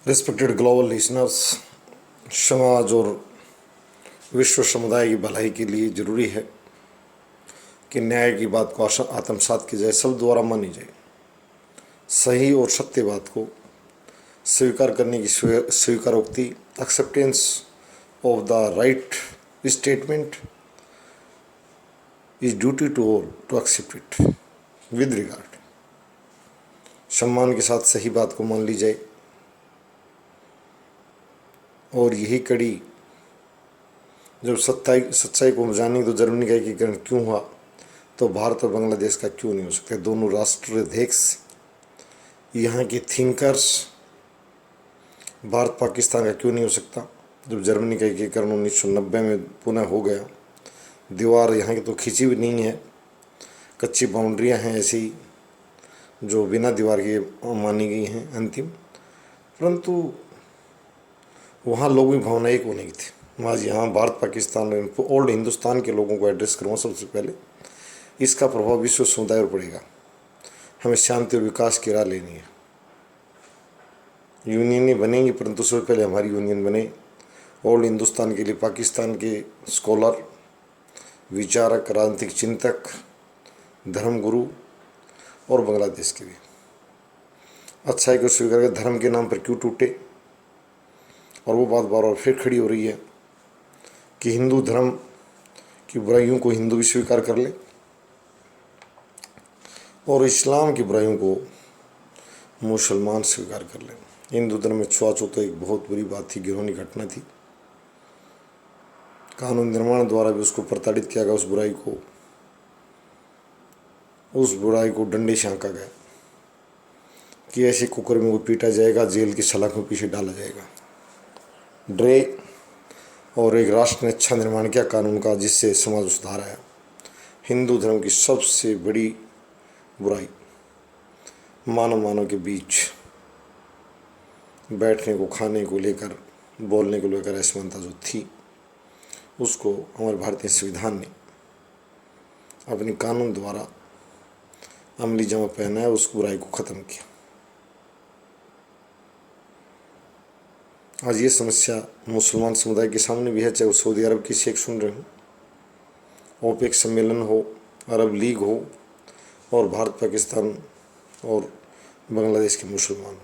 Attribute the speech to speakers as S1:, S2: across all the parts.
S1: Respected global listeners, समाज और विश्व समुदाय की भलाई के लिए ज़रूरी है कि न्याय की बात को आत्मसात की जाए, सब द्वारा मानी जाए। सही और सत्य बात को स्वीकार करने की स्वीकारोक्ति, acceptance of the right statement is duty to all to accept it with regard. सम्मान के साथ सही बात को मान ली जाए और यही कड़ी जब सच्चाई को जानेंगे तो जर्मनी का एकीकरण क्यों हुआ, तो भारत और बांग्लादेश का क्यों नहीं हो सकता। दोनों राष्ट्राध्यक्ष, यहाँ के थिंकर्स, भारत पाकिस्तान का क्यों नहीं हो सकता। जब जर्मनी का एकीकरण 1990 में पुनः हो गया, दीवार यहाँ की तो खींची भी नहीं है, कच्ची बाउंड्रियाँ हैं ऐसी जो बिना दीवार के मानी गई हैं अंतिम, परंतु वहाँ लोगों की भावना एक होने की थी। आज यहाँ भारत पाकिस्तान ओल्ड हिंदुस्तान के लोगों को एड्रेस करूँगा सबसे पहले। इसका प्रभाव विश्व समुदाय पर पड़ेगा। हमें शांति और विकास की राह लेनी है। यूनियनें बनेंगी, परंतु उससे पहले हमारी यूनियन बने। ओल्ड हिंदुस्तान के लिए पाकिस्तान के स्कॉलर, विचारक, राजनीतिक चिंतक, धर्मगुरु और बांग्लादेश के भी अच्छाई को स्वीकार कर धर्म के नाम पर क्यों टूटे। और वो बात बार बार फिर खड़ी हो रही है कि हिंदू धर्म की बुराइयों को हिंदू भी स्वीकार कर ले और इस्लाम की बुराइयों को मुसलमान स्वीकार कर ले। हिंदू धर्म में छुआछूत तो एक बहुत बुरी बात थी, घिनौनी घटना थी। कानून निर्माण द्वारा भी उसको प्रताड़ित किया गया, उस बुराई को डंडे से आंका गया कि ऐसे कुकर्मियों को पीटा जाएगा, जेल की सलाखों पीछे डाला जाएगा। ड्रे और एक राष्ट्र ने अच्छा निर्माण किया कानून का, जिससे समाज सुधार आया। हिंदू धर्म की सबसे बड़ी बुराई मानव के बीच बैठने को, खाने को लेकर, बोलने को लेकर असमानता जो थी, उसको हमारे भारतीय संविधान ने अपनी कानून द्वारा अमली जमा पहनाया, उस बुराई को ख़त्म किया। आज ये समस्या मुसलमान समुदाय के सामने भी है, चाहे वो सऊदी अरब की शेख सुन रहे हो, ओपेक सम्मेलन हो, अरब लीग हो, और भारत पाकिस्तान और बांग्लादेश के मुसलमान।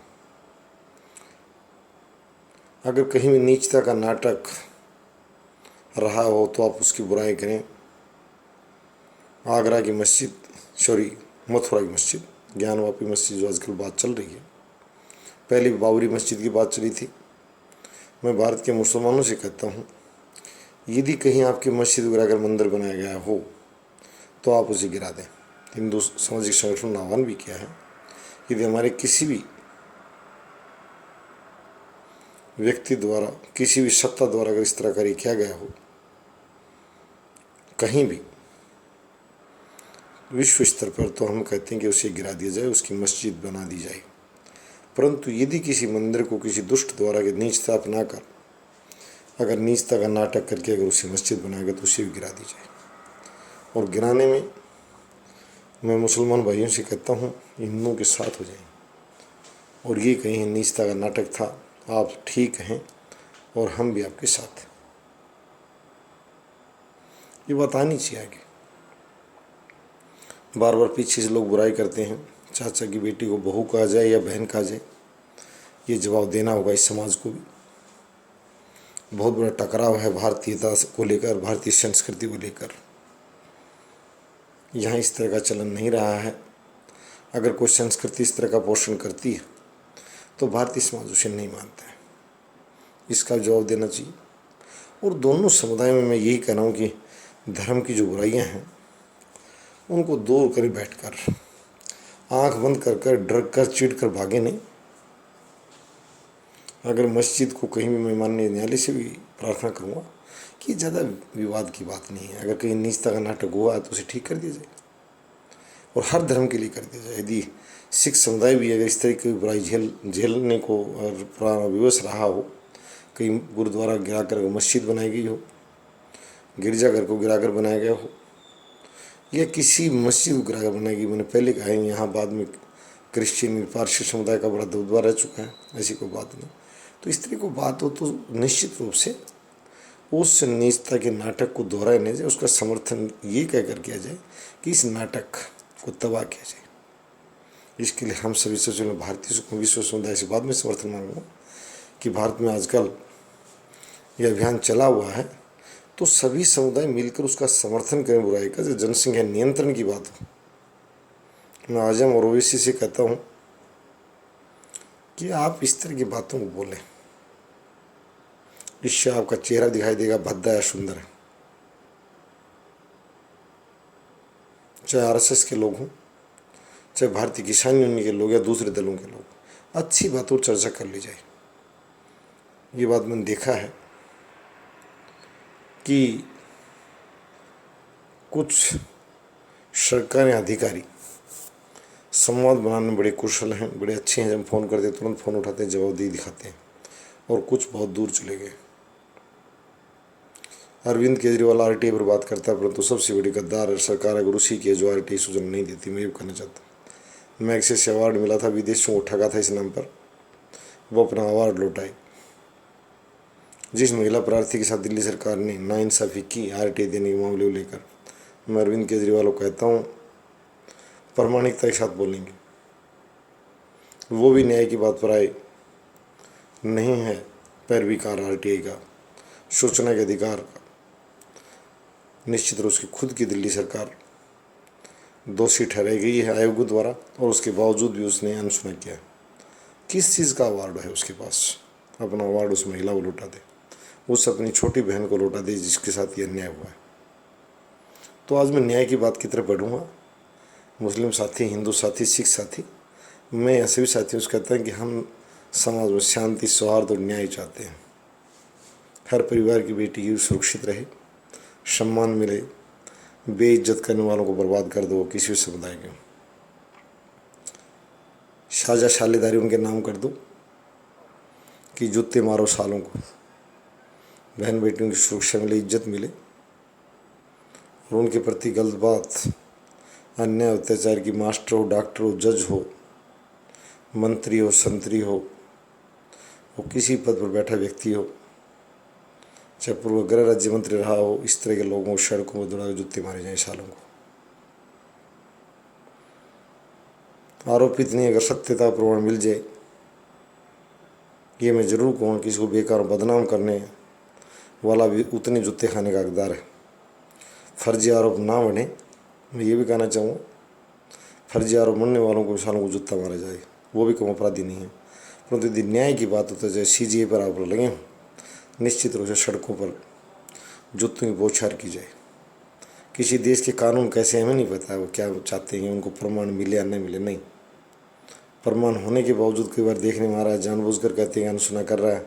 S1: अगर कहीं भी नीचता का नाटक रहा हो तो आप उसकी बुराई करें। आगरा की मस्जिद, मथुरा की मस्जिद, ज्ञानवापी मस्जिद जो आजकल बात चल रही है, पहले बाबरी मस्जिद की बात चली थी। मैं भारत के मुसलमानों से कहता हूँ, यदि कहीं आपकी मस्जिद गिराकर मंदिर बनाया गया हो तो आप उसे गिरा दें। हिंदू सामाजिक संगठन ने आह्वान भी किया है, यदि हमारे किसी भी व्यक्ति द्वारा, किसी भी सत्ता द्वारा अगर इस तरह कार्य किया गया हो कहीं भी विश्व स्तर पर, तो हम कहते हैं कि उसे गिरा दिया जाए, उसकी मस्जिद बना दी जाए। परंतु यदि किसी मंदिर को किसी दुष्ट द्वारा के नीचता अपनाकर, अगर नीचता का नाटक करके अगर उसे मस्जिद बनाएगा तो उसे भी गिरा दी जाए। और गिराने में मैं मुसलमान भाइयों से कहता हूँ, हिंदुओं के साथ हो जाएं और ये कहीं नीचता का नाटक था, आप ठीक हैं और हम भी आपके साथ हैं। ये बात आनी चाहिए आगे। बार बार पीछे से लोग बुराई करते हैं, चाचा की बेटी को बहू कहा जाए या बहन कहा जाए, ये जवाब देना होगा इस समाज को भी। बहुत बड़ा टकराव है भारतीयता को लेकर, भारतीय संस्कृति को लेकर। यहाँ इस तरह का चलन नहीं रहा है। अगर कोई संस्कृति इस तरह का पोषण करती है तो भारतीय समाज उसे नहीं मानता है, इसका जवाब देना चाहिए। और दोनों समुदायों में मैं यही कह रहा हूँ कि धर्म की जो बुराइयाँ हैं उनको दूर कर बैठकर, आंख बंद कर कर, डर कर, चिढ़ कर भागे नहीं। अगर मस्जिद को कहीं भी, मैं माननीय न्यायालय से भी प्रार्थना करूँगा कि ज़्यादा विवाद की बात नहीं है। अगर कहीं नीचता का नाटक हुआ तो उसे ठीक कर दिया जाए और हर धर्म के लिए कर दिया जाए। यदि सिख समुदाय भी अगर इस तरह की बुराई झेलने को और पुराना विवश रहा हो, कहीं गुरुद्वारा गिराकर मस्जिद बनाई गई हो, गिरजाघर को गिराकर बनाया गया हो, या किसी मस्जिद को गिराकर बनाई गई, मैंने पहले कहा है, यहाँ बाद में क्रिश्चियन पारसी समुदाय का बड़ा दबदबा रह चुका है, ऐसी कोई बात नहीं। तो इस तरह को बात हो तो निश्चित रूप से उस नीचता के नाटक को दोहराया नहीं जाए, उसका समर्थन ये कहकर किया जाए कि इस नाटक को तबाह किया जाए। इसके लिए हम सभी सबसे पहले भारतीय विश्व समुदाय से बाद में समर्थन मांगूंगा कि भारत में आजकल यह अभियान चला हुआ है तो सभी समुदाय मिलकर उसका समर्थन करें बुराई का। जो जनसंख्या नियंत्रण की बात हो, मैं आजम और ओवैसी से कहता हूँ कि आप इस तरह की बातों को बोलें, इससे आपका चेहरा दिखाई देगा भद्दा या सुंदर है। चाहे आरएसएस के लोग हों, चाहे भारतीय किसान यूनियन के लोग या दूसरे दलों के लोग, अच्छी बातों पर चर्चा कर ली जाए। ये बात मैंने देखा है कि कुछ सरकारी अधिकारी संवाद बनाने में बड़े कुशल हैं, बड़े अच्छे हैं। जब फ़ोन करते तुरंत फ़ोन उठाते हैं, जवाबदेही दिखाते हैं, और कुछ बहुत दूर चले गए। अरविंद केजरीवाल आरटीआई पर बात करता है, परंतु सबसे बड़ी गद्दार सरकार अगर उसी की है जो आरटीआई सूचना नहीं देती। मैं ये कहना चाहता हूँ, मैग्सेसे अवार्ड मिला था, विदेशियों को ठगा था इस नाम पर, वो अपना अवार्ड लौटाई। जिस महिला प्रार्थी के साथ दिल्ली सरकार ने नाइंसाफ़ी की आरटीआई देने के मामले को लेकर, मैं अरविंद केजरीवाल को कहता हूँ प्रामाणिकता के साथ बोलेंगे। वो भी न्याय की बात पर आए, नहीं है पैरवीकार आरटीआई का, सूचना के अधिकार का। निश्चित रूप से खुद की दिल्ली सरकार दोषी ठहराई गई है आयोग द्वारा, और उसके बावजूद भी उसने अनसुना किया। किस चीज़ का अवार्ड है उसके पास? अपना अवार्ड उस महिला को लौटा दे, उस अपनी छोटी बहन को लौटा दे जिसके साथ ये अन्याय हुआ है। तो आज मैं न्याय की बात की तरफ बढ़ूँगा। मुस्लिम साथी, हिंदू साथी, सिख साथी, मैं यहाँ सभी साथियों से कहता हूँ कि हम समाज में शांति, सौहार्द और न्याय चाहते हैं। हर परिवार की बेटी सुरक्षित रहे, सम्मान मिले, बेइज्जत करने वालों को बर्बाद कर दो किसी भी समुदाय के। साझा साझेदारी उनके नाम कर दो कि जूते मारो सालों को, बहन बेटियों की सुरक्षा मिले, इज्जत मिले, और उनके प्रति गलत बात, अन्याय अत्याचार की मास्टर हो, डॉक्टर हो, जज हो, मंत्री हो, संतरी हो, वो किसी पद पर बैठा व्यक्ति हो, चाहे पूर्व गृह राज्य मंत्री रहा हो, इस तरह के लोगों को सड़कों में दौड़ा जूते मारे जाए सालों को। आरोपित नहीं, अगर सत्यता प्रमाण मिल जाए, ये मैं जरूर कहूँगा कि इसको बेकार बदनाम करने वाला भी उतने जूते खाने का हकदार है। फर्जी आरोप ना बने, मैं ये भी कहना चाहूँगा फर्जी आरोप बनने वालों को सालों को जूता मारा जाए, वो भी कम अपराधी नहीं है। परंतु यदि न्याय की बात होती है, चाहे सीजीए पर आरोप लगे हों, निश्चित रूप से सड़कों पर जूतों की बौछार की जाए। किसी देश के कानून कैसे हमें नहीं पता है, वो क्या चाहते हैं, उनको प्रमाण मिले या नहीं मिले। नहीं, प्रमाण होने के बावजूद कई बार देखने में आ रहा है, जानबूझकर कहते हैं अनसुना कर रहा है,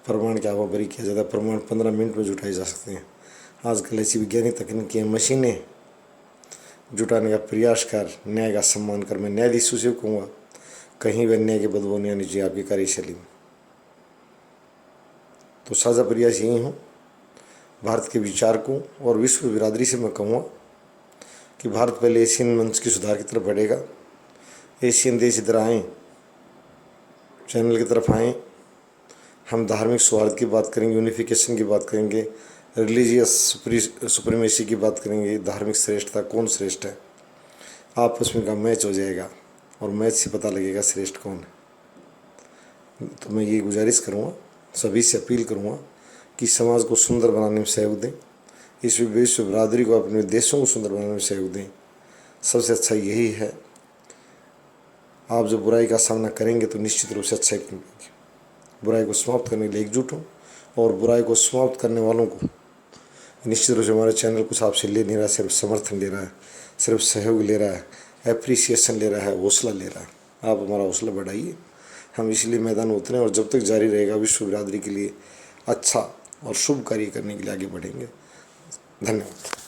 S1: प्रमाण क्या हुआ बरी किया जाता है। प्रमाण 15 मिनट में जुटाए जा सकते हैं। आजकल ऐसी वैज्ञानिक तकनीकी मशीनें जुटाने का प्रयास कर, न्याय का सम्मान कर। मैं न्यायाधीशों से कहूँगा कहीं भी अन्याय की बदबू नहीं आनी चाहिए आपकी कार्यशैली में। तो साझा प्रयास यही हो। भारत के विचारकों और विश्व बिरादरी से मैं कहूँगा कि भारत पहले एशियन मंच की सुधार की तरफ बढ़ेगा। एशियन देश इधर आएँ, चैनल की तरफ आएँ, हम धार्मिक सौहार्द की बात करेंगे, यूनिफिकेशन की बात करेंगे, रिलीजियस सुप्रीमेसी की बात करेंगे, धार्मिक श्रेष्ठता कौन श्रेष्ठ है, आपस में का मैच हो जाएगा और मैच से पता लगेगा श्रेष्ठ कौन है। तो मैं ये गुजारिश करूँगा, सभी से अपील करूँगा कि समाज को सुंदर बनाने में सहयोग दें, इस विश्व बिरादरी को, अपने देशों को सुंदर बनाने में सहयोग दें। सबसे अच्छा यही है। आप जब बुराई का सामना करेंगे तो निश्चित रूप से अच्छाई मिलेगी। बुराई को समाप्त करने के लिए एकजुट हों, और बुराई को समाप्त करने वालों को निश्चित रूप से हमारे चैनल कुछ आपसे ले नहीं रहा, सिर्फ समर्थन ले रहा है, सिर्फ सहयोग ले रहा है, एप्रिसिएशन ले रहा है, हौसला ले रहा है। आप हमारा हौसला बढ़ाइए, हम इसलिए मैदान उतरे, और जब तक जारी रहेगा विश्व बिरादरी के लिए अच्छा और शुभ कार्य करने के लिए आगे बढ़ेंगे। धन्यवाद।